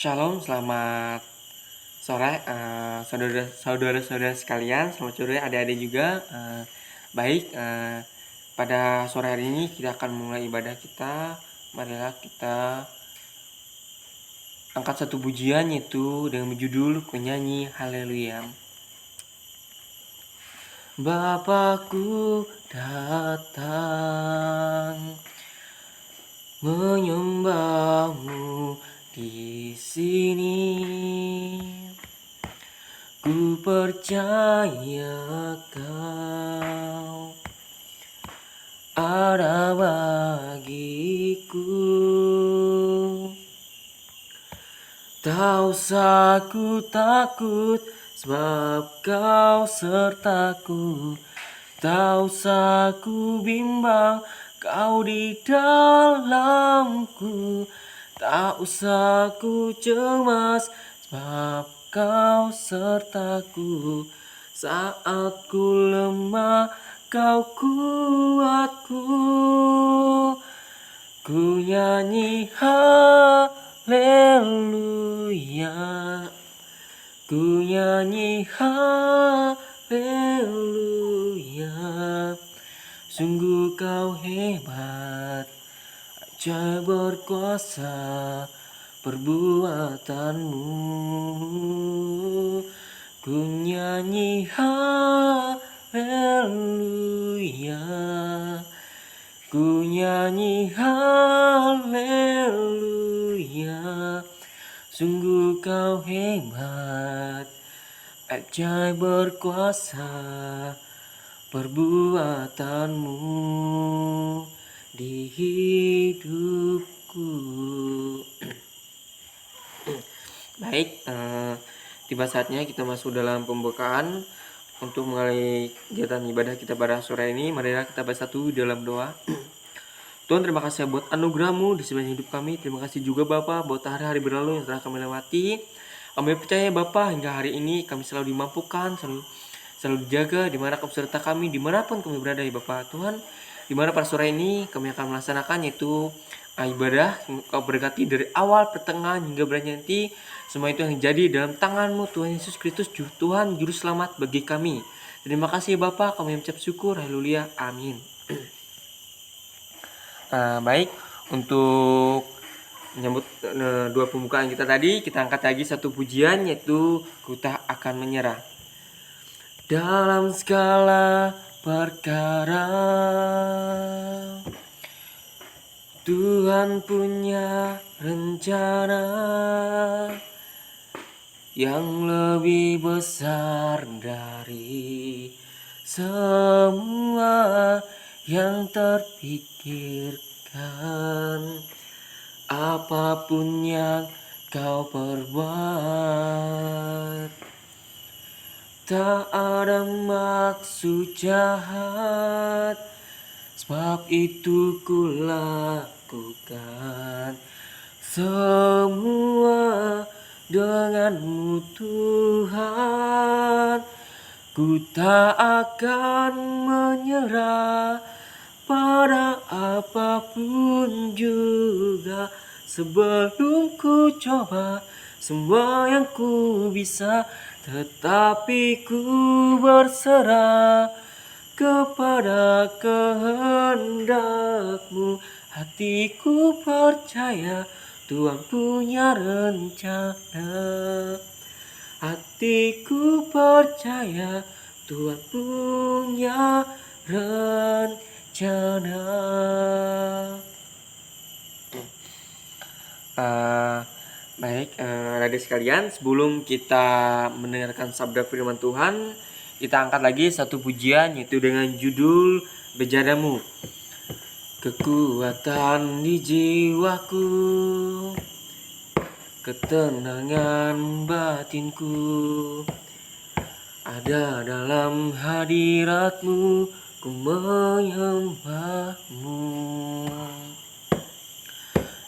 Shalom, selamat sore saudara-saudara sekalian, selamat sore adik-adik juga. Baik, pada sore hari ini kita akan mulai ibadah kita. Marilah kita angkat satu pujian, yaitu dengan judul penyanyi Haleluya. Bapakku datang menyembahmu di sini. Ku percaya kau ada bagiku. Tak usah ku takut, sebab kau sertaku. Tak usah ku bimbang, kau di dalamku. Tak usah ku cemas, sebab kau sertaku. Saat ku lemah, kau kuatku. Ku nyanyi haleluya, ku nyanyi haleluya. Sungguh kau hebat, ajaib berkuasa perbuatanmu. Ku nyanyi haleluya, ku nyanyi haleluya. Sungguh kau hebat, ajaib berkuasa perbuatanmu di hidupku. Baik, tiba saatnya kita masuk dalam pembukaan. Untuk mulai kegiatan ibadah kita pada sore ini, marilah kita bersatu dalam doa. Tuhan, terima kasih buat anugerah-Mu di sepanjang hidup kami. Terima kasih juga Bapa buat hari-hari berlalu yang telah kami lewati. Kami percaya Bapa, hingga hari ini kami selalu dimampukan, selalu dijaga, dimanapun serta kami, dimanapun kami berada ya Bapa. Tuhan, dimana pada sore ini kami akan melaksanakan yaitu ibadah. Kau berkati dari awal, pertengahan hingga berakhir nanti. Semua itu yang jadi dalam tangan-Mu Tuhan Yesus Kristus, Tuhan Juru Selamat bagi kami. Terima kasih Bapa, kami mengucap syukur. Haleluya, amin. Baik, untuk menyambut dua pembukaan kita tadi, kita angkat lagi satu pujian, yaitu Ku Tak Akan Menyerah. Dalam segala perkara Tuhan punya rencana yang lebih besar dari semua yang terpikirkan. Apapun yang kau perbuat, tak ada maksud jahat, sebab itu ku lakukan semua denganmu Tuhan. Ku tak akan menyerah pada apapun juga, sebelum ku coba semua yang ku bisa, tetapi ku berserah kepada kehendak-Mu. Hatiku percaya Tuhan punya rencana. Hatiku percaya Tuhan punya rencana. Baik, adik sekalian, sebelum kita mendengarkan sabda firman Tuhan, kita angkat lagi satu pujian, yaitu dengan judul Bejadamu. Kekuatan di jiwaku, ketenangan batinku, ada dalam hadirat-Mu, ku menyembah-Mu.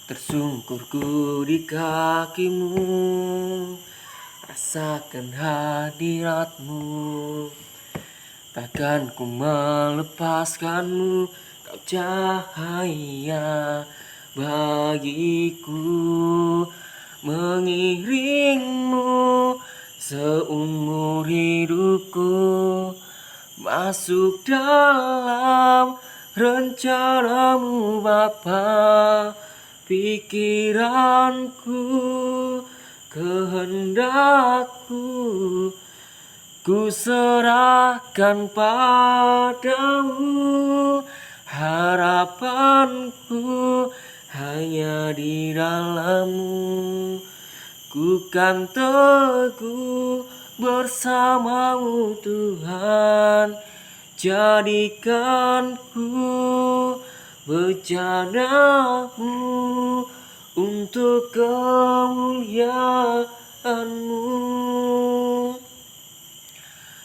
Tersungkurku di kaki-Mu, rasakan hadirat-Mu. Takkan ku melepaskan-Mu, Kau cahaya bagiku. mengiringmu seumur hidupku, masuk dalam rencanamu Bapa. Pikiranku, kehendakku, ku serahkan padamu. Harapanku hanya di dalam-Mu. Ku kan teguh bersama-Mu Tuhan. Jadikanku bejana-Mu untuk kemuliaan-Mu.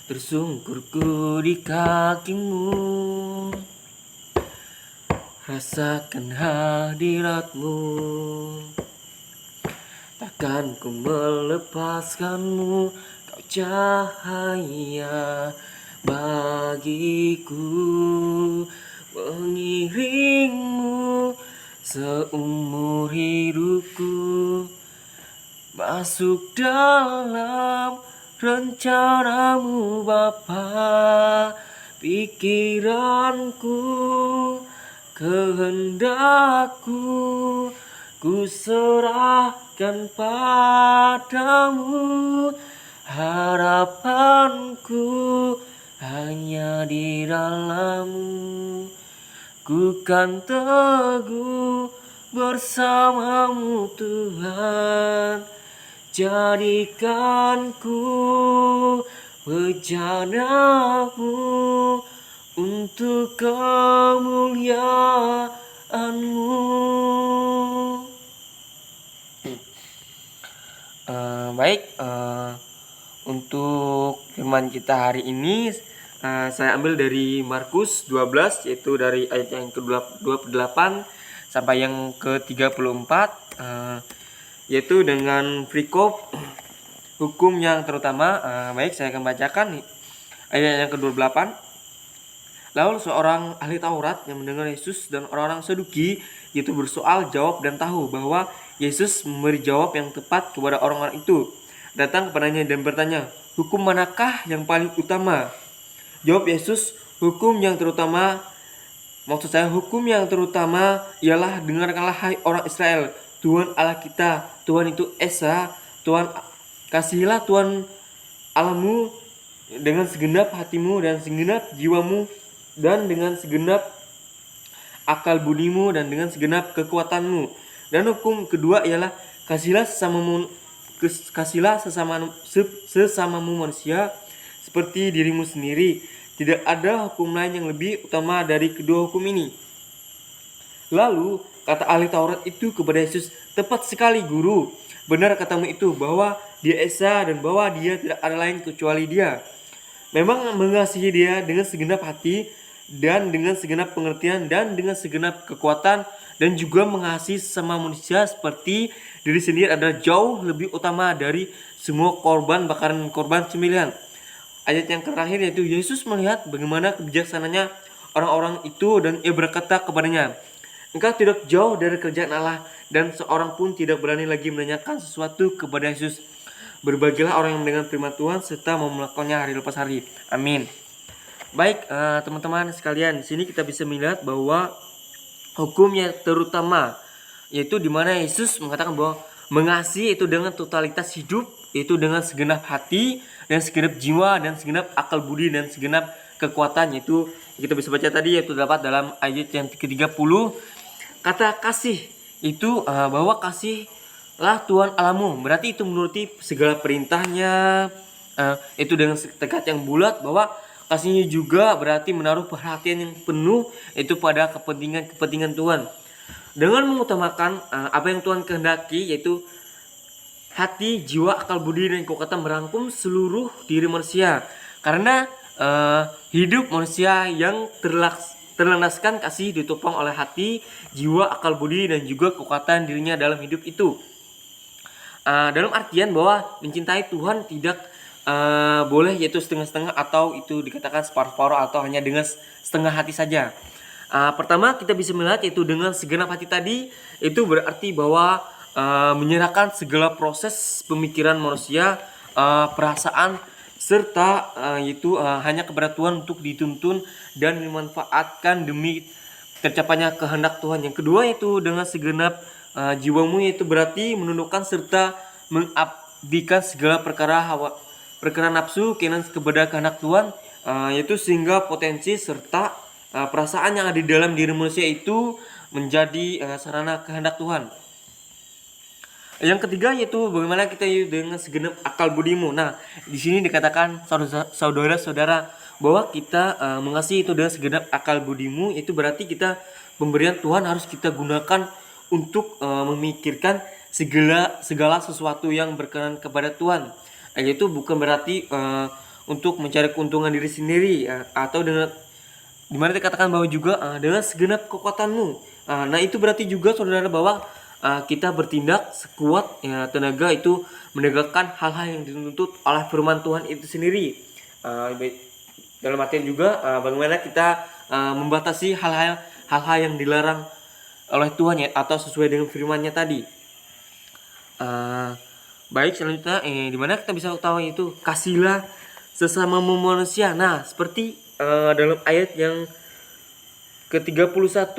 Tersungkurku di kaki-Mu, rasakan hadirat-Mu. Takkan ku melepaskan-Mu, Kau cahaya bagiku. Mengiringmu seumur hidupku, masuk dalam rencana-Mu Bapa. Pikiranku, kehendakku, ku serahkan padamu. Harapanku hanya di dalam-Mu. Ku kan teguh bersama-Mu Tuhan. Jadikanku bejana-Mu untuk kemuliaan-Mu. Baik, untuk firman kita hari ini saya ambil dari Markus 12, yaitu dari ayat yang ke-28 sampai yang ke-34, yaitu dengan perikop hukum yang terutama. Baik, saya akan bacakan ayat yang ke-28. Lalu seorang ahli Taurat yang mendengar Yesus dan orang-orang Saduki itu bersoal jawab dan tahu bahwa Yesus memberi jawab yang tepat kepada orang-orang itu, datang kepadanya dan bertanya, "Hukum manakah yang paling utama?" Jawab Yesus, hukum yang terutama ialah, "Dengarkanlah hai orang Israel, Tuhan Allah kita, Tuhan itu Esa. Kasihilah Tuhan Allahmu dengan segenap hatimu dan segenap jiwamu dan dengan segenap akal budimu dan dengan segenap kekuatanmu." Dan hukum kedua ialah, "Kasihilah sesamamu manusia seperti dirimu sendiri. Tidak ada hukum lain yang lebih utama dari kedua hukum ini." Lalu kata ahli Taurat itu kepada Yesus, "Tepat sekali Guru, benar katamu itu bahwa Dia Esa dan bahwa Dia tidak ada lain kecuali Dia. Memang mengasihi Dia dengan segenap hati dan dengan segenap pengertian dan dengan segenap kekuatan, dan juga mengasihi sesama manusia seperti diri sendiri adalah jauh lebih utama dari semua korban bakaran korban sembelihan." Ayat yang terakhir yaitu Yesus melihat bagaimana kebijaksanaannya orang-orang itu dan Ia berkata kepadanya, "Engkau tidak jauh dari kerajaan Allah." Dan seorang pun tidak berani lagi menanyakan sesuatu kepada Yesus. Berbahagialah orang yang mendengar firman Tuhan serta mau melakukannya hari lepas hari. Amin. Baik, teman-teman sekalian, di sini kita bisa melihat bahwa hukumnya terutama yaitu di mana Yesus mengatakan bahwa mengasihi itu dengan totalitas hidup, itu dengan segenap hati dan segenap jiwa dan segenap akal budi dan segenap kekuatan, yaitu kita bisa baca tadi, yaitu dapat dalam ayat yang ke-30. Kata kasih itu bahwa kasihlah Tuhan Allahmu, berarti itu menuruti segala perintahnya, itu dengan tekad yang bulat, bahwa kasihnya juga berarti menaruh perhatian yang penuh itu pada kepentingan Tuhan, dengan mengutamakan apa yang Tuhan kehendaki, yaitu hati, jiwa, akal budi dan kekuatan, merangkum seluruh diri manusia. Karena hidup manusia yang terlandaskan kasih ditopang oleh hati, jiwa, akal budi dan juga kekuatan dirinya dalam hidup itu. Dalam artian bahwa mencintai Tuhan tidak boleh yaitu setengah-setengah atau itu dikatakan separuh-separuh atau hanya dengan setengah hati saja. Pertama kita bisa melihat yaitu dengan segenap hati tadi, itu berarti bahwa menyerahkan segala proses pemikiran manusia, perasaan serta itu hanya kepada Tuhan untuk dituntun dan dimanfaatkan demi tercapainya kehendak Tuhan. Yang kedua itu dengan segenap jiwamu, yaitu berarti menundukkan serta mengabdikan segala perkara nafsu keinginan kepada kehendak Tuhan, yaitu sehingga potensi serta perasaan yang ada di dalam diri manusia itu menjadi sarana kehendak Tuhan. Yang ketiga yaitu bagaimana kita dengan segenap akal budimu. Nah, di sini dikatakan saudara-saudara bahwa kita mengasihi itu dengan segenap akal budimu, itu berarti kita pemberian Tuhan harus kita gunakan untuk memikirkan segala sesuatu yang berkenan kepada Tuhan. Yaitu bukan berarti untuk mencari keuntungan diri sendiri, atau dengan dimana dikatakan bahwa juga dengan segenap kekuatanmu. Nah, itu berarti juga saudara bahwa kita bertindak sekuat tenaga itu menegakkan hal-hal yang dituntut oleh firman Tuhan itu sendiri. Dalam artian juga bagaimana kita membatasi hal-hal yang dilarang oleh Tuhan ya, atau sesuai dengan firman-Nya tadi. Baik, selanjutnya dimana kita bisa tahu itu kasihlah sesama manusia. Nah, seperti dalam ayat yang ke-31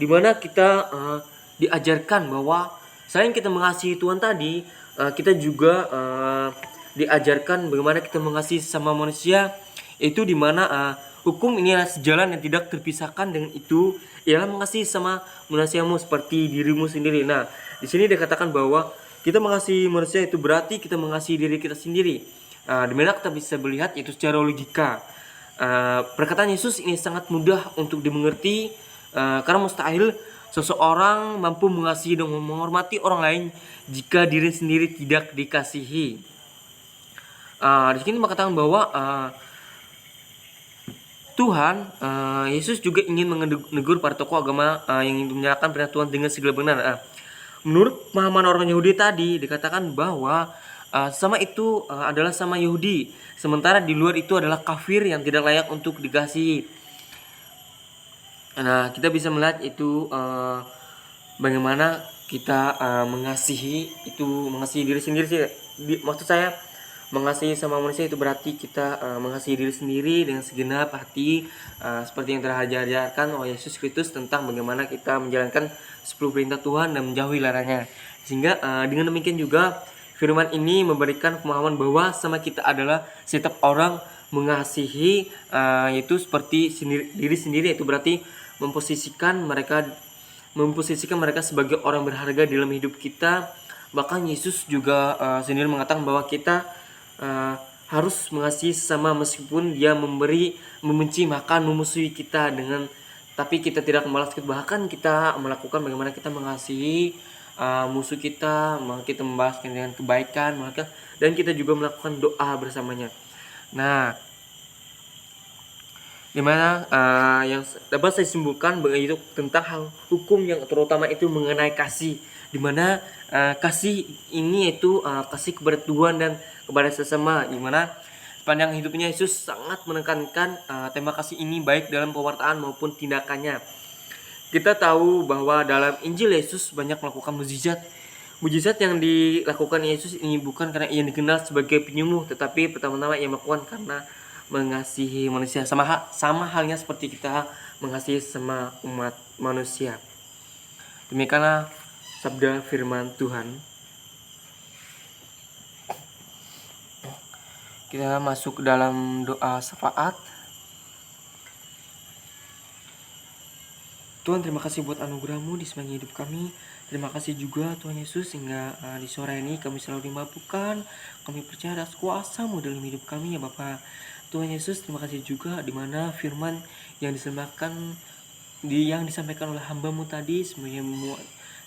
dimana kita diajarkan bahwa selain kita mengasihi Tuhan tadi, kita juga diajarkan bagaimana kita mengasihi sesama manusia, itu dimana hukum ini adalah sejalan yang tidak terpisahkan dengan itu, ialah mengasihi sama manusiamu seperti dirimu sendiri. Nah, di sini dikatakan bahwa kita mengasihi manusia itu berarti kita mengasihi diri kita sendiri. Dimana kita bisa melihat itu secara logika. Perkataan Yesus ini sangat mudah untuk dimengerti, karena mustahil seseorang mampu mengasihi dan menghormati orang lain jika diri sendiri tidak dikasihi. Di sini mengatakan bahwa Tuhan Yesus juga ingin menegur para tokoh agama yang ingin menyalahkan perintah Tuhan dengan segala benar. Menurut pemahaman orang Yahudi tadi dikatakan bahwa sama itu adalah sama Yahudi, sementara di luar itu adalah kafir yang tidak layak untuk dikasihi. Nah, kita bisa melihat itu bagaimana kita mengasihi diri sendiri sih. Maksud saya mengasihi sama manusia itu berarti kita mengasihi diri sendiri dengan segenap hati, seperti yang telah diajarkan oleh Yesus Kristus tentang bagaimana kita menjalankan 10 perintah Tuhan dan menjauhi larangannya. Sehingga dengan demikian juga firman ini memberikan pemahaman bahwa sama kita adalah setiap orang mengasihi, yaitu seperti diri sendiri, itu berarti memposisikan mereka sebagai orang berharga dalam hidup kita. Bahkan Yesus juga sendiri mengatakan bahwa kita harus mengasihi sesama meskipun dia membenci, makan, memusuhi kita tapi kita tidak membalas, bahkan kita melakukan bagaimana kita mengasihi musuh kita, maka kita membalaskan dengan kebaikan, dan kita juga melakukan doa bersamanya. Nah, dimana yang dapat saya simpulkan itu tentang hal hukum yang terutama itu mengenai kasih, dimana kasih ini itu kasih kepada Tuhan dan kepada sesama, dimana sepanjang hidupnya Yesus sangat menekankan tema kasih ini baik dalam pewartaan maupun tindakannya. Kita tahu bahwa dalam Injil Yesus banyak melakukan mujizat yang dilakukan Yesus ini bukan karena ia dikenal sebagai penyembuh, tetapi pertama-tama ia melakukan karena mengasihi manusia, sama halnya seperti kita mengasihi sama umat manusia. Demikianlah sabda firman Tuhan. Kita masuk ke dalam doa syafaat. Tuhan, terima kasih buat anugerah-Mu di sepanjang hidup kami. Terima kasih juga Tuhan Yesus, sehingga di sore ini kami selalu dimampukan. Kami percaya atas kuasa-Mu dalam hidup kami ya Bapa. Tuhan Yesus, terima kasih juga di mana firman yang disampaikan oleh hamba-Mu tadi,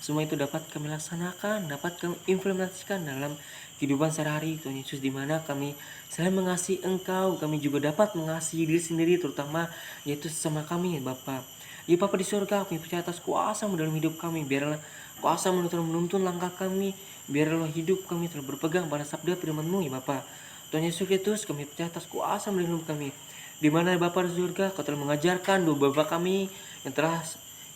semua itu dapat kami laksanakan, dapat kami implementasikan dalam kehidupan sehari-hari Tuhan Yesus, di mana kami selain mengasihi Engkau, kami juga dapat mengasihi diri sendiri, terutama yaitu sesama kami ya Bapa. Ya Bapa di surga, kami percaya atas kuasa-Mu dalam hidup kami. Biarlah kuasa-Mu telah menuntun langkah kami. Biarlah hidup kami telah berpegang pada sabda firman-Mu ya Bapa. Tuhan Yesus Kristus, kami percaya atas kuasa-Mu dalam hidup kami. Di mana Bapa di surga, Kau telah mengajarkan doa Bapa kami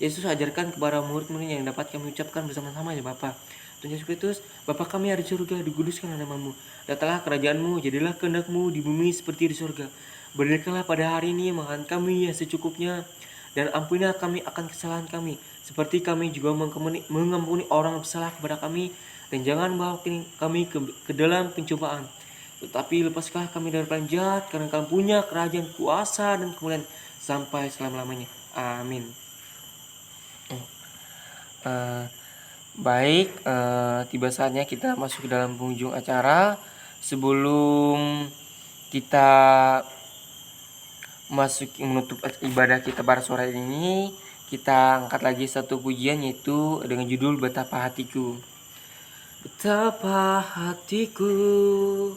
Yesus ajarkan kepada murid-muridnya yang dapat kami ucapkan bersama-sama ya Bapa. Tuhan Yesus Kristus, Bapa kami ada di surga, dikuduskan namamu. Datanglah kerajaanmu, jadilah kehendakmu di bumi seperti di surga. Berikanlah pada hari ini makan kami yang secukupnya, dan ampunilah kami akan kesalahan kami, seperti kami juga mengampuni orang yang bersalah kepada kami, dan jangan bawa kami ke dalam pencobaan, tetapi lepaskanlah kami dari yang jahat, karena Kami punya kerajaan, kuasa, dan kemuliaan sampai selama-lamanya. Amin. Baik, tiba saatnya kita masuk ke dalam penghujung acara. Sebelum kita menutup ibadah kita pada sore ini, kita angkat lagi satu pujian, yaitu dengan judul Betapa Hatiku. Betapa hatiku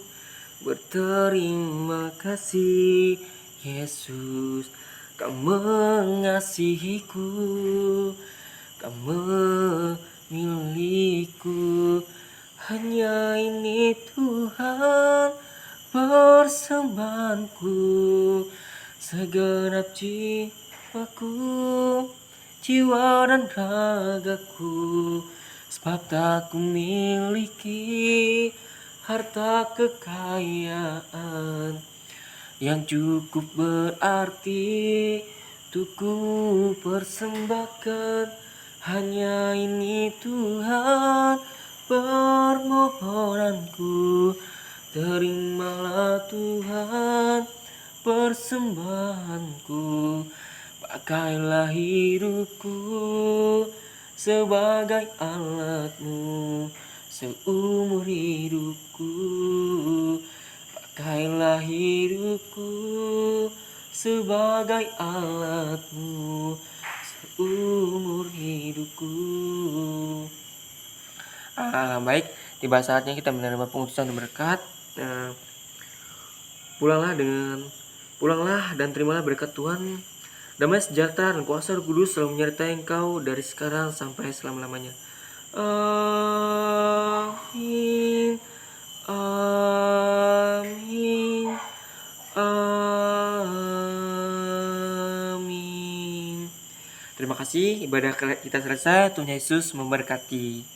berterima kasih, Yesus, Kau mengasihiku, Kau memilikiku. Hanya ini Tuhan persembahanku, segenap jiwaku, jiwa dan ragaku, sebab tak ku miliki harta kekayaan yang cukup berarti untuk ku persembahkan. Hanya ini Tuhan permohonanku, terimalah Tuhan persembahanku. Pakailah hidupku sebagai alatmu seumur hidupku. Pakailah hidupku sebagai alatmu seumur hidupku. Baik, tiba saatnya kita menerima pengutusan dan berkat. Pulanglah dan terimalah berkat Tuhan. Damai sejahtera dan kuasa Roh Kudus selalu menyertai engkau dari sekarang sampai selama-lamanya. Amin. Amin. Amin. Terima kasih, ibadah kita selesai. Tuhan Yesus memberkati.